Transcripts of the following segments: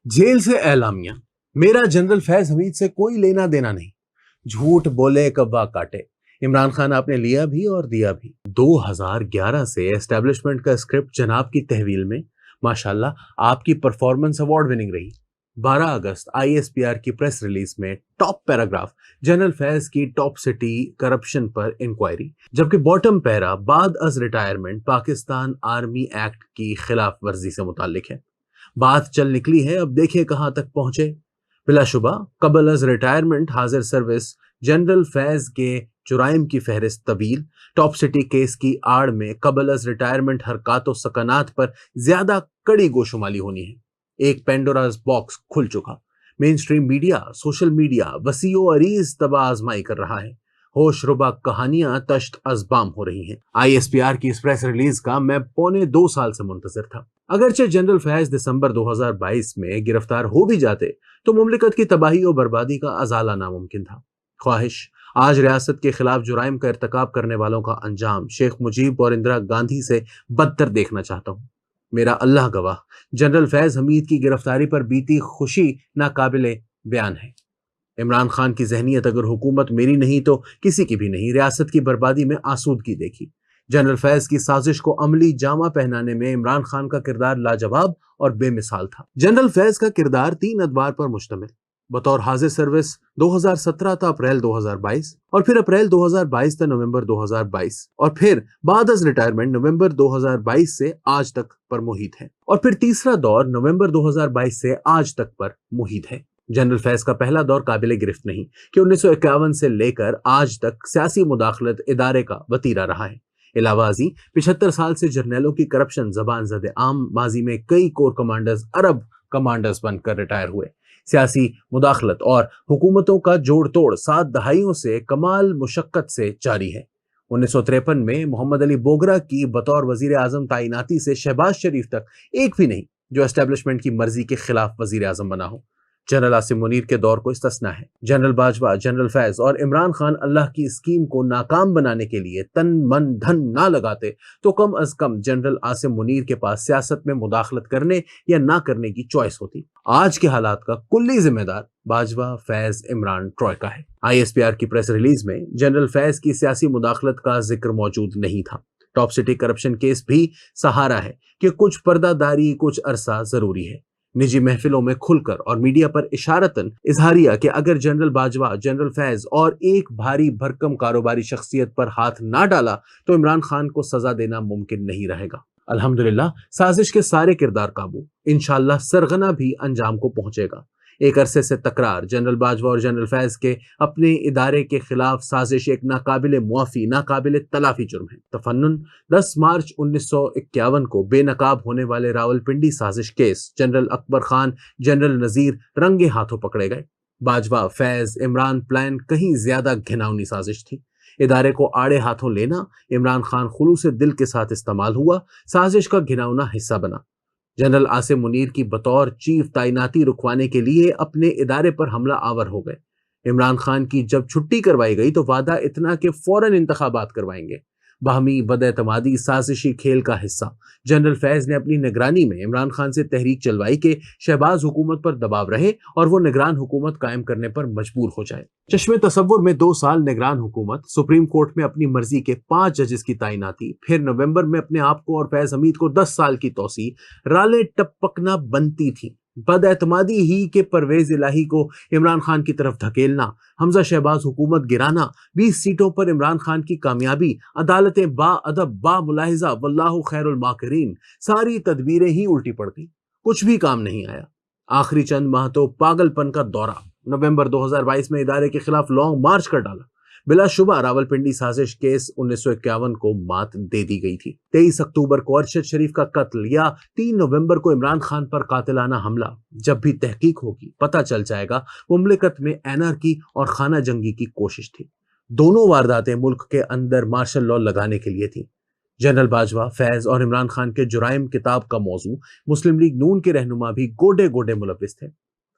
Jail से एलामिया, मेरा general Faiz Hamid से कोई लेना देना नहीं। झूठ बोले कब्बा काटे। इमरान खान आपने लिया भी और दिया भी। 2011 से एस्टेब्लिशमेंट का स्क्रिप्ट जनाब की तहवील में माशाल्लाह आपकी परफॉर्मेंस अवार्ड विनिंग रही। 12 अगस्त ISPR की प्रेस रिलीज में टॉप पैराग्राफ जनरल फैज की टॉप सिटी करप्शन पर इंक्वायरी, जबकि बॉटम पैरा बाद अज रिटायरमेंट पाकिस्तान आर्मी एक्ट की खिलाफ वर्जी से मुताल्लिक है। बात चल निकली है, अब देखिए कहां तक पहुंचे। बिलाशुबा कबल अज रिटायरमेंट हाजिर सर्विस जनरल फैज के जुराइम की फहरिस्त तवील। टॉप सिटी केस की आड़ में कबल अज रिटायरमेंट हरकत व सकनात पर ज्यादा कड़ी गोशुमाली होनी है। एक पेंडोराज बॉक्स खुल चुका। Mainstream media, social media वसीओ अरीज तबाह आजमाई कर रहा है। होश रुबा कहानियां तश्त अजबाम हो रही हैं। ISPR की इस प्रेस रिलीज का मैं पौने 2 साल से मुंतजर था। अगरचे जनरल फैज दिसंबर 2022 में गिरफ्तार हो भी जाते तो मुमलिकत की तबाही और बर्बादी का अजाला नामुमकिन था। ख्वाहिश आज रियासत के खिलाफ जुराइम का इर्तकाब करने वालों का अंजाम शेख मुजीब और इंदिरा गांधी से बदतर देखना चाहता हूँ। मेरा अल्लाह गवाह, जनरल फैज हमीद की गिरफ्तारी पर बीती खुशी नाकाबिले बयान है। इमरान खान की जहनीत अगर हुकूमत मेरी नहीं तो किसी की भी नहीं, रियासत की बर्बादी में आसूदगी देखी। जनरल फैज की साजिश को अमली जामा पहनाने में इमरान खान का किरदार लाजवाब और बेमिसाल था। जनरल फैज का किरदार 3 अदवार पर मुश्तमिल। बतौर हाजिर सर्विस 2017 था अप्रैल 2022, और फिर अप्रैल 2022 था नवंबर 2022, और फिर बाद अज रिटायरमेंट नवंबर 2022 से आज तक पर मुहित है, और फिर तीसरा दौर नवंबर 2022 से आज तक पर मुहित है। जनरल फैज का पहला दौर काबिल गिरफ्त नहीं कि 1951 से लेकर आज तक सियासी मुदाखलत इदारे का वतीरा रहा है। इलावाजी 75 साल से जर्नलों की करप्शन जबान ज़द आम, माजी में कई कोर कमांडर्स अरब कमांडर्स बनकर रिटायर हुए। सियासी मुदाखलत और हुकूमतों का जोड़ तोड़ 7 दहाइयों से कमाल मुशक्कत से जारी है। 1953 में मोहम्मद अली बोगरा की बतौर वजीर आजम तैनाती से शहबाज शरीफ तक एक भी नहीं जो एस्टेब्लिशमेंट की मर्जी के खिलाफ वजीर आजम बना हो। जनरल आसिम मुनीर के दौर को इस्तिस्ना है। जनरल बाजवा, जनरल फैज और इमरान खान अल्लाह की स्कीम को नाकाम बनाने के लिए तन मन धन ना लगाते तो कम अज कम जनरल आसिम मुनीर के पास सियासत में मुदाखलत करने या ना करने की चॉइस होती। आज के हालात का कुल्ली जिम्मेदार बाजवा, फैज, इमरान ट्रॉयका है। ISPR की प्रेस रिलीज में जनरल फैज की सियासी मुदाखलत का जिक्र मौजूद नहीं था। टॉप सिटी करप्शन केस भी सहारा है कि कुछ पर्दादारी कुछ अरसा जरूरी है। निजी महफिलों में खुलकर और मीडिया पर इशारतन इजहारिया कि अगर जनरल बाजवा, जनरल फैज और एक भारी भरकम कारोबारी शख्सियत पर हाथ ना डाला तो इमरान खान को सजा देना मुमकिन नहीं रहेगा। अल्हम्दुलिल्लाह साजिश के सारे किरदार काबू, इंशाअल्लाह सरगना भी अंजाम को पहुंचेगा। एक अरसे से तकरार जनरल बाजवा और जनरल फैज के अपने इदारे के खिलाफ साजिश एक नाकाबिले मुआफी, नाकाबिले तलाफी जुर्म है। तफन्नुन 10 मार्च 1951 को बेनकाब होने वाले रावलपिंडी साजिश case general Akbar Khan, general Nazir रंगे हाथों पकड़े गए। बाजवा, फैज, इमरान प्लान कहीं ज्यादा घिनौनी साजिश थी। इदारे को आड़े हाथों लेना इमरान खान खुलूस दिल के साथ इस्तेमाल हुआ, साजिश का घिनौना हिस्सा बना। जनरल आसिम मुनीर की बतौर चीफ तैनाती रुकवाने के लिए अपने इदारे पर हमला आवर हो गए। इमरान खान की जब छुट्टी करवाई गई तो वादा इतना कि फौरन इंतखाबात करवाएंगे। बाहमी बदएतमादी साजिशी खेल का हिस्सा जनरल फैज ने अपनी निगरानी में इमरान खान से तहरीक चलवाई कि शहबाज हुकूमत पर दबाव रहे और वो निगरान हुकूमत कायम करने पर मजबूर हो जाए। चश्मे तसव्वुर में 2 साल निगरान हुकूमत, सुप्रीम कोर्ट में अपनी मर्जी के 5 जजेस की तैनाती, फिर नवंबर में अपने आप को और फैज हमीद को 10 साल की तौसी, राले टपकना बनती थी। बदएतमादी ही के परवेज इलाही को इमरान खान की तरफ धकेलना, हमजा शहबाज हुकूमत गिराना, 20 सीटों पर इमरान खान की कामयाबी, अदालतें बा अदब बा मुलाहिजा वल्लाहु खैरुल माकिरीन, सारी तदबीरें ही उल्टी पड़ गई। कुछ भी काम नहीं आया। आखिरी चंद माह तो पागलपन का दौरा। नवंबर 2022 में इदारे के खिलाफ लॉन्ग मार्च कर डाला। बिलाशुबा रावलपिंडी साजिश केस 1951 को मात दे दी गई थी। 23 अक्टूबर को अरशद शरीफ का कत्ल या 3 नवंबर को इमरान खान पर कातिलाना हमला, जब भी तहकीक होगी पता चल जाएगा मुमलिकत में एनार्की और खाना जंगी की कोशिश थी। दोनों वारदातें मुल्क के अंदर मार्शल लॉ लगाने के लिए थी। जनरल बाजवा, फैज और इमरान खान के जुराइम किताब का मौजू मुस्लिम लीग नून के रहनुमा भी गोडे गोडे मुलविस थे।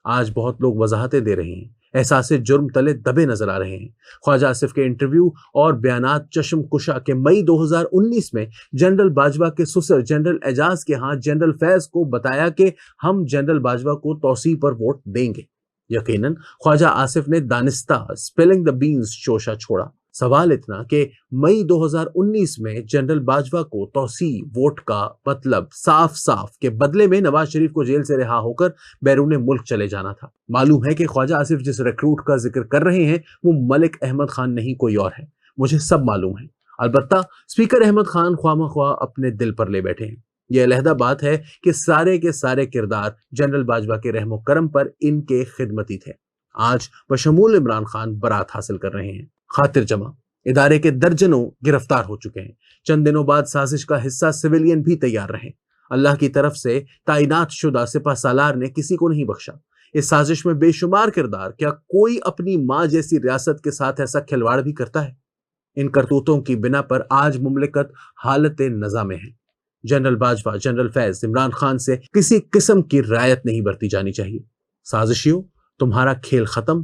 आज बहुत लोग वजाहतें दे रहे हैं, احساس جرم تلے دبے نظر آ رہے ہیں۔ خواجہ آصف کے انٹرویو اور بیانات چشم کشا کے مئی 2019 میں جنرل باجوہ کے سسر جنرل اعجاز کے ہاں جنرل فیض کو بتایا کہ ہم جنرل باجوہ کو توسیع پر ووٹ دیں گے۔ یقیناً خواجہ آصف نے دانستہ سپیلنگ دا بینز شوشہ چھوڑا۔ سوال اتنا کہ مئی 2019 میں جنرل باجوہ کو توسیع ووٹ کا مطلب صاف کہ بدلے میں نواز شریف کو جیل سے رہا ہو کر بیرون ملک چلے جانا تھا۔ معلوم ہے کہ خواجہ آصف جس ریکروٹ کا ذکر کر رہے ہیں وہ ملک احمد خان نہیں کوئی اور ہے، مجھے سب معلوم ہے۔ البتہ اسپیکر احمد خان خواہ اپنے دل پر لے بیٹھے ہیں۔ یہ علیحدہ بات ہے کہ سارے کے سارے کردار جنرل باجوہ کے رحم و کرم پر ان کے خدمتی تھے۔ آج بشمول عمران خان برات حاصل کر رہے ہیں۔ خاطر جمع ادارے کے درجنوں گرفتار ہو چکے ہیں۔ چند دنوں بعد سازش کا حصہ سویلین بھی تیار رہے۔ اللہ کی طرف سے تعینات شدہ سپہ سالار نے کسی کو نہیں بخشا۔ اس سازش میں بے شمار کردار، کیا کوئی اپنی ماں جیسی ریاست کے ساتھ ایسا کھلواڑ بھی کرتا ہے؟ ان کرتوتوں کی بنا پر آج مملکت حالت نزاع میں ہے۔ جنرل باجوہ، جنرل فیض، عمران خان سے کسی قسم کی رعایت نہیں برتی جانی چاہیے۔ سازشیوں، تمہارا کھیل ختم،